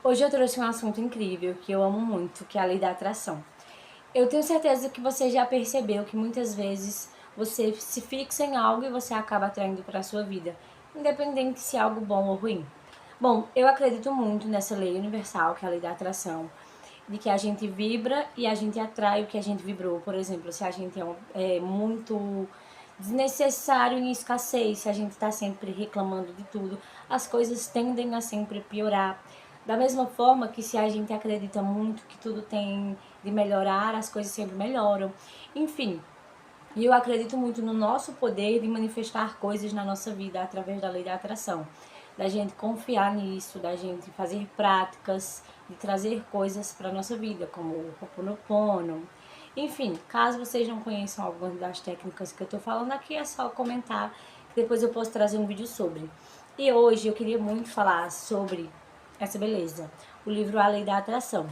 Hoje eu trouxe um assunto incrível que eu amo muito, que é a lei da atração. Eu tenho certeza que você já percebeu que muitas vezes você se fixa em algo e você acaba atraindo para a sua vida, independente se é algo bom ou ruim. Bom, eu acredito muito nessa lei universal, que é a lei da atração, de que a gente vibra e a gente atrai o que a gente vibrou. Por exemplo, se a gente é muito desnecessário em escassez, se a gente está sempre reclamando de tudo, as coisas tendem a sempre piorar. Da mesma forma que se a gente acredita muito que tudo tem de melhorar, as coisas sempre melhoram. Enfim, eu acredito muito no nosso poder de manifestar coisas na nossa vida através da lei da atração. Da gente confiar nisso, da gente fazer práticas, de trazer coisas para a nossa vida, como o Ho'oponopono. Enfim, caso vocês não conheçam algumas das técnicas que eu estou falando aqui, é só comentar, que depois eu posso trazer um vídeo sobre. E hoje eu queria muito falar sobre essa beleza, o livro A Lei da Atração.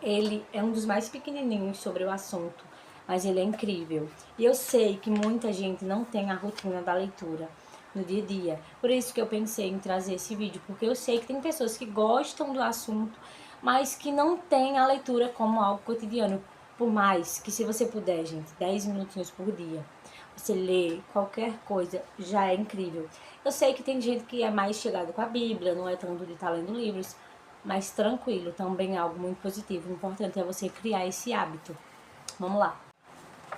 Ele é um dos mais pequenininhos sobre o assunto, mas ele é incrível. E eu sei que muita gente não tem a rotina da leitura no dia a dia. Por isso que eu pensei em trazer esse vídeo, porque eu sei que tem pessoas que gostam do assunto, mas que não têm a leitura como algo cotidiano. Por mais que, se você puder, gente, 10 minutinhos por dia, você lê qualquer coisa, já é incrível. Eu sei que tem gente que é mais chegado com a Bíblia, não é tanto de estar lendo livros, mas tranquilo, também é algo muito positivo. O importante é você criar esse hábito. Vamos lá.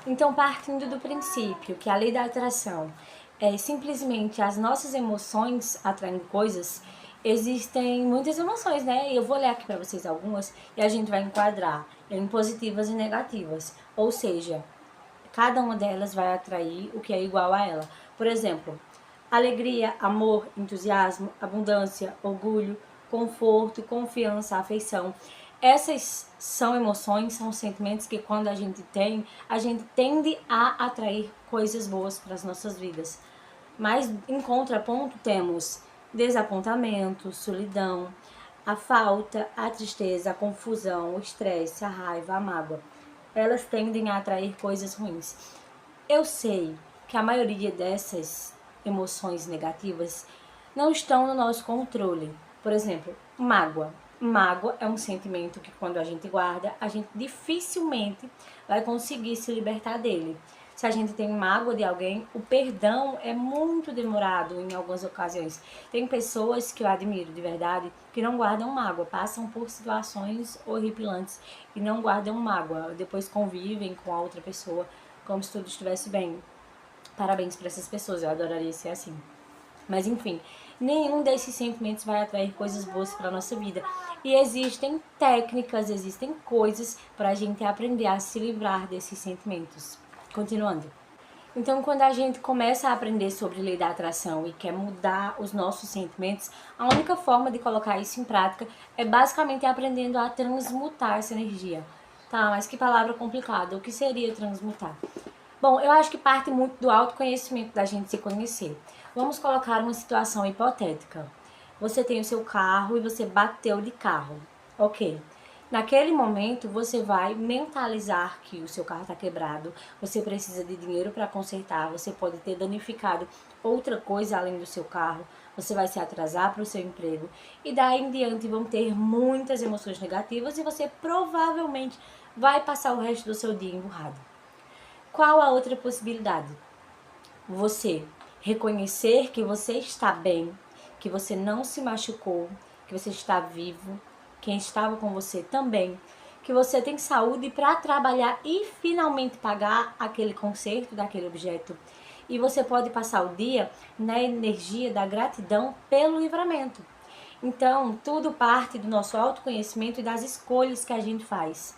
Então, partindo do princípio que a lei da atração é simplesmente as nossas emoções atraindo coisas, existem muitas emoções, né? Eu vou ler aqui para vocês algumas e a gente vai enquadrar em positivas e negativas. Ou seja, cada uma delas vai atrair o que é igual a ela. Por exemplo, alegria, amor, entusiasmo, abundância, orgulho, conforto, confiança, afeição. Essas são emoções, são sentimentos que quando a gente tem, a gente tende a atrair coisas boas para as nossas vidas. Mas em contraponto temos desapontamento, solidão, a falta, a tristeza, a confusão, o estresse, a raiva, a mágoa. Elas tendem a atrair coisas ruins. Eu sei que a maioria dessas emoções negativas não estão no nosso controle. Por exemplo, mágoa. Mágoa é um sentimento que quando a gente guarda, a gente dificilmente vai conseguir se libertar dele. Se a gente tem mágoa de alguém, o perdão é muito demorado em algumas ocasiões. Tem pessoas que eu admiro de verdade que não guardam mágoa, passam por situações horripilantes e não guardam mágoa. Depois convivem com a outra pessoa como se tudo estivesse bem. Parabéns para essas pessoas, eu adoraria ser assim. Mas enfim, nenhum desses sentimentos vai atrair coisas boas para nossa vida. E existem técnicas, existem coisas para a gente aprender a se livrar desses sentimentos. Continuando. Então, quando a gente começa a aprender sobre lei da atração e quer mudar os nossos sentimentos, a única forma de colocar isso em prática é basicamente aprendendo a transmutar essa energia. Tá, mas que palavra complicada. O que seria transmutar? Bom, eu acho que parte muito do autoconhecimento, da gente se conhecer. Vamos colocar uma situação hipotética. Você tem o seu carro e você bateu de carro. Ok. Naquele momento, você vai mentalizar que o seu carro está quebrado, você precisa de dinheiro para consertar, você pode ter danificado outra coisa além do seu carro, você vai se atrasar para o seu emprego e daí em diante vão ter muitas emoções negativas e você provavelmente vai passar o resto do seu dia emburrado. Qual a outra possibilidade? Você reconhecer que você está bem, que você não se machucou, que você está vivo, quem estava com você também, que você tem saúde para trabalhar e finalmente pagar aquele conserto daquele objeto. E você pode passar o dia na energia da gratidão pelo livramento. Então, tudo parte do nosso autoconhecimento e das escolhas que a gente faz.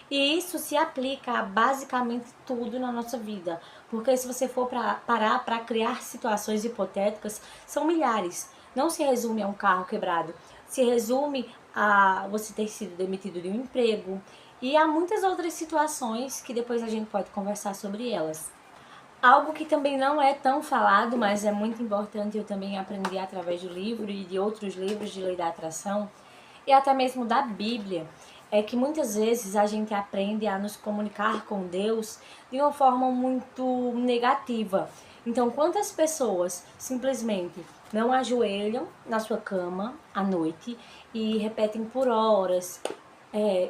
E isso se aplica a basicamente tudo na nossa vida. Porque se você for parar para criar situações hipotéticas, são milhares. Não se resume a um carro quebrado. Se resume a você ter sido demitido de um emprego. E há muitas outras situações que depois a gente pode conversar sobre elas. Algo que também não é tão falado, mas é muito importante, eu também aprendi através do livro e de outros livros de lei da atração, e até mesmo da Bíblia, é que muitas vezes a gente aprende a nos comunicar com Deus de uma forma muito negativa. Então, quantas pessoas simplesmente não ajoelham na sua cama à noite e repetem por horas: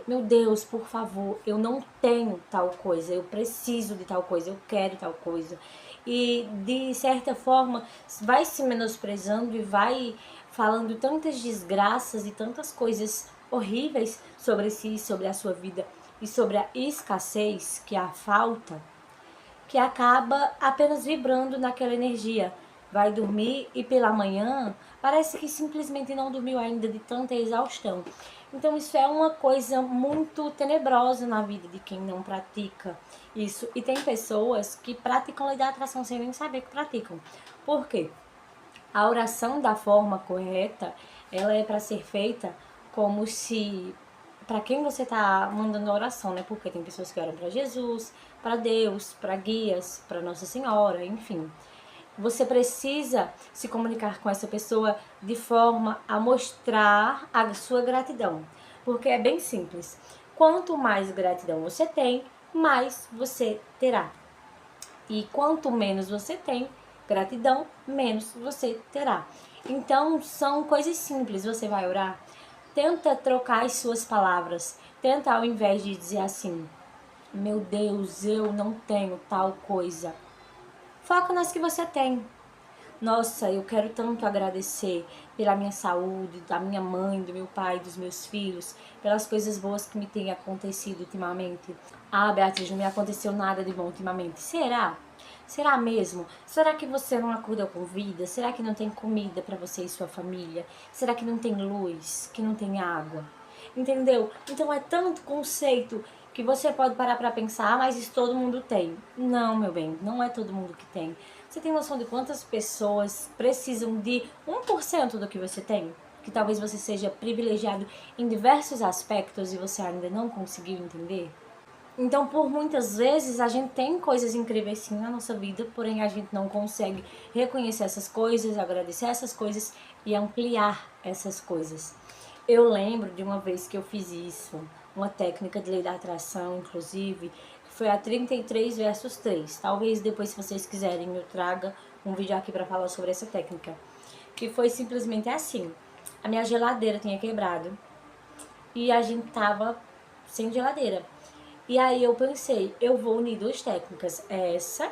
meu Deus, por favor, eu não tenho tal coisa, eu preciso de tal coisa, eu quero tal coisa. E de certa forma vai se menosprezando e vai falando tantas desgraças e tantas coisas horríveis sobre si, sobre a sua vida e sobre a escassez, que é a falta, que acaba apenas vibrando naquela energia. Vai dormir e pela manhã parece que simplesmente não dormiu ainda de tanta exaustão. Então isso é uma coisa muito tenebrosa na vida de quem não pratica isso. E tem pessoas que praticam lei da atração sem nem saber que praticam. Por quê? A oração da forma correta, ela é para ser feita como se para quem você está mandando a oração, né? Porque tem pessoas que oram para Jesus, para Deus, para guias, para Nossa Senhora, enfim. Você precisa se comunicar com essa pessoa de forma a mostrar a sua gratidão, porque é bem simples. Quanto mais gratidão você tem, mais você terá. E quanto menos você tem gratidão, menos você terá. Então, são coisas simples. Você vai orar, tenta trocar as suas palavras. Tenta, ao invés de dizer assim: meu Deus, eu não tenho tal coisa, foca nas que você tem. Nossa, eu quero tanto agradecer pela minha saúde, da minha mãe, do meu pai, dos meus filhos, pelas coisas boas que me têm acontecido ultimamente. Ah, Beatriz, não me aconteceu nada de bom ultimamente. Será? Será mesmo? Será que você não acordou com vida? Será que não tem comida para você e sua família? Será que não tem luz? Que não tem água? Entendeu? Então é tanto conceito que você pode parar para pensar, mas isso todo mundo tem. Não, meu bem, não é todo mundo que tem. Você tem noção de quantas pessoas precisam de 1% do que você tem? Que talvez você seja privilegiado em diversos aspectos e você ainda não conseguiu entender? Então, por muitas vezes, a gente tem coisas incríveis sim na nossa vida, porém a gente não consegue reconhecer essas coisas, agradecer essas coisas e ampliar essas coisas. Eu lembro de uma vez que eu fiz isso, uma técnica de lei da atração, inclusive, que foi a 33 versus 3. Talvez depois, se vocês quiserem, eu traga um vídeo aqui para falar sobre essa técnica. Que foi simplesmente assim: a minha geladeira tinha quebrado e a gente tava sem geladeira. E aí eu pensei, eu vou unir duas técnicas, essa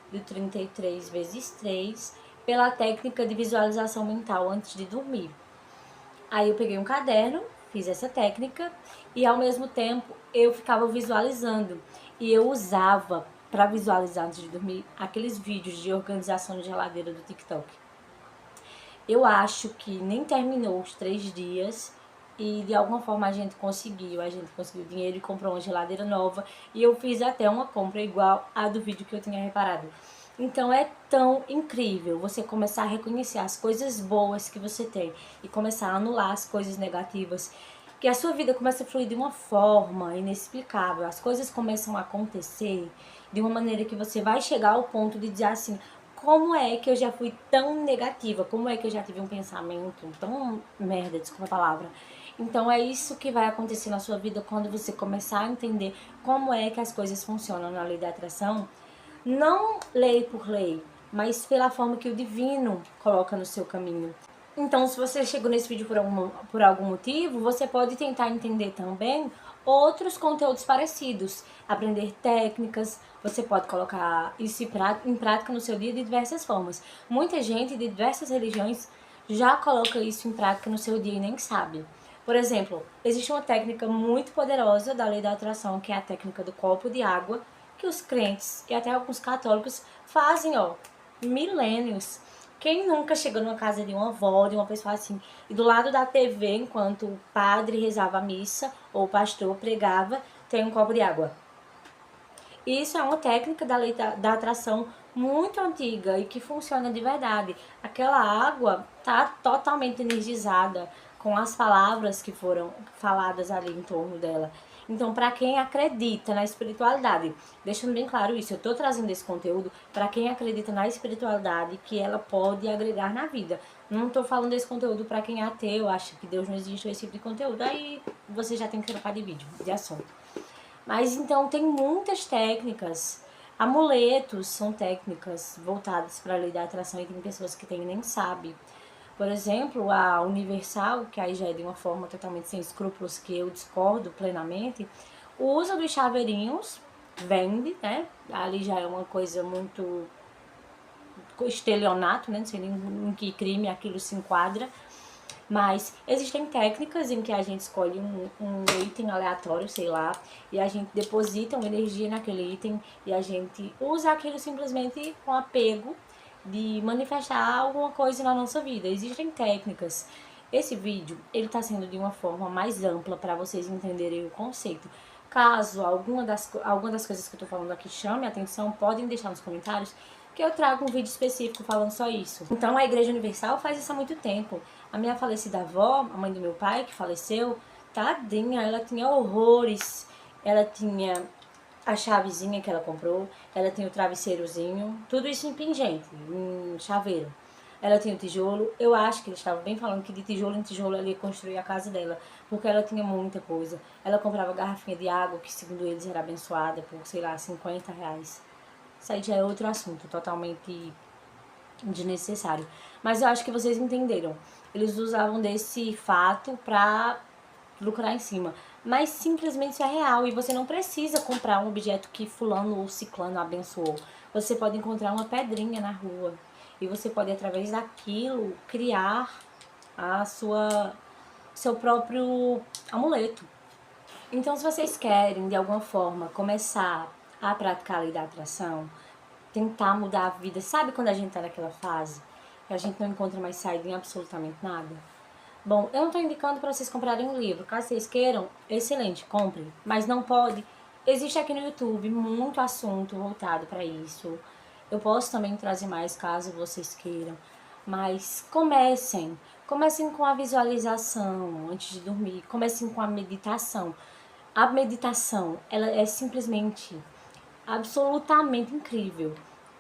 do 33 vezes 3 pela técnica de visualização mental antes de dormir. Aí eu peguei um caderno, fiz essa técnica e ao mesmo tempo eu ficava visualizando. E eu usava para visualizar antes de dormir aqueles vídeos de organização de geladeira do TikTok. Eu acho que nem terminou os 3 dias e de alguma forma a gente conseguiu dinheiro e comprou uma geladeira nova e eu fiz até uma compra igual a do vídeo que eu tinha reparado. Então é tão incrível você começar a reconhecer as coisas boas que você tem e começar a anular as coisas negativas, que a sua vida começa a fluir de uma forma inexplicável. As coisas começam a acontecer de uma maneira que você vai chegar ao ponto de dizer assim: como é que eu já fui tão negativa? Como é que eu já tive um pensamento tão merda, desculpa a palavra. Então é isso que vai acontecer na sua vida quando você começar a entender como é que as coisas funcionam na lei da atração. Não lei por lei, mas pela forma que o divino coloca no seu caminho. Então, se você chegou nesse vídeo por algum motivo, você pode tentar entender também outros conteúdos parecidos, aprender técnicas, você pode colocar isso em prática no seu dia de diversas formas. Muita gente de diversas religiões já coloca isso em prática no seu dia e nem sabe. Por exemplo, existe uma técnica muito poderosa da lei da atração, que é a técnica do copo de água, que os crentes e até alguns católicos fazem, milênios. Quem nunca chegou numa casa de uma avó, de uma pessoa assim, e do lado da TV, enquanto o padre rezava a missa ou o pastor pregava, tem um copo de água? Isso é uma técnica da lei da atração muito antiga e que funciona de verdade. Aquela água está totalmente energizada com as palavras que foram faladas ali em torno dela. Então, para quem acredita na espiritualidade, deixando bem claro isso, eu estou trazendo esse conteúdo para quem acredita na espiritualidade, que ela pode agregar na vida. Não estou falando desse conteúdo para quem é ateu, acha que Deus não existe, esse tipo de conteúdo. Aí você já tem que trocar de vídeo, de assunto. Mas então tem muitas técnicas Amuletos são técnicas voltadas para a lei da atração e tem pessoas que têm e nem sabem. Por exemplo, a Universal, que aí já é de uma forma totalmente sem escrúpulos, que eu discordo plenamente, o uso dos chaveirinhos vende, né? Ali já é uma coisa muito estelionato, né? Não sei nem em que crime aquilo se enquadra. Mas existem técnicas em que a gente escolhe um item aleatório, sei lá, e a gente deposita uma energia naquele item e a gente usa aquilo simplesmente com apego de manifestar alguma coisa na nossa vida. Existem técnicas. Esse vídeo, ele tá sendo de uma forma mais ampla para vocês entenderem o conceito. Caso alguma das coisas que eu tô falando aqui chame a atenção, podem deixar nos comentários que eu trago um vídeo específico falando só isso. Então a Igreja Universal faz isso há muito tempo. A minha falecida avó, a mãe do meu pai, que faleceu, tadinha, ela tinha horrores. Ela tinha a chavezinha que ela comprou, ela tinha o travesseirozinho, tudo isso em pingente, em chaveiro. Ela tinha o tijolo, eu acho que eles estavam bem falando que de tijolo em tijolo ela ia construir a casa dela, porque ela tinha muita coisa. Ela comprava garrafinha de água, que segundo eles era abençoada por, sei lá, 50 reais. Isso aí já é outro assunto, totalmente desnecessário. Mas eu acho que vocês entenderam. Eles usavam desse fato pra lucrar em cima. Mas simplesmente isso é real e você não precisa comprar um objeto que fulano ou ciclano abençoou. Você pode encontrar uma pedrinha na rua e você pode, através daquilo, criar a seu próprio amuleto. Então, se vocês querem, de alguma forma, começar a praticar a lei da atração, tentar mudar a vida, sabe quando a gente tá naquela fase que a gente não encontra mais saída em absolutamente nada? Bom, eu não tô indicando para vocês comprarem um livro. Caso vocês queiram, excelente, comprem. Mas não pode. Existe aqui no YouTube muito assunto voltado para isso. Eu posso também trazer mais caso vocês queiram. Mas comecem. Comecem com a visualização antes de dormir. Comecem com a meditação. A meditação, ela é simplesmente absolutamente incrível.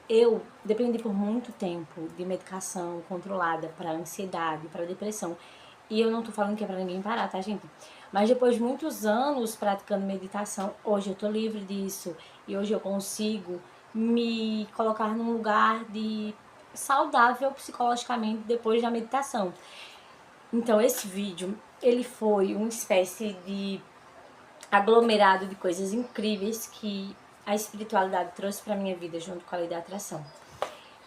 Eu dependi por muito tempo de medicação controlada para ansiedade, para depressão. E eu não tô falando que é pra ninguém parar, tá, gente? Mas depois de muitos anos praticando meditação, hoje eu tô livre disso. E hoje eu consigo me colocar num lugar de saudável psicologicamente depois da meditação. Então esse vídeo, ele foi uma espécie de aglomerado de coisas incríveis que a espiritualidade trouxe para minha vida junto com a lei da atração.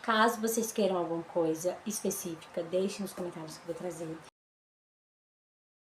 Caso vocês queiram alguma coisa específica, deixem nos comentários que eu vou trazer.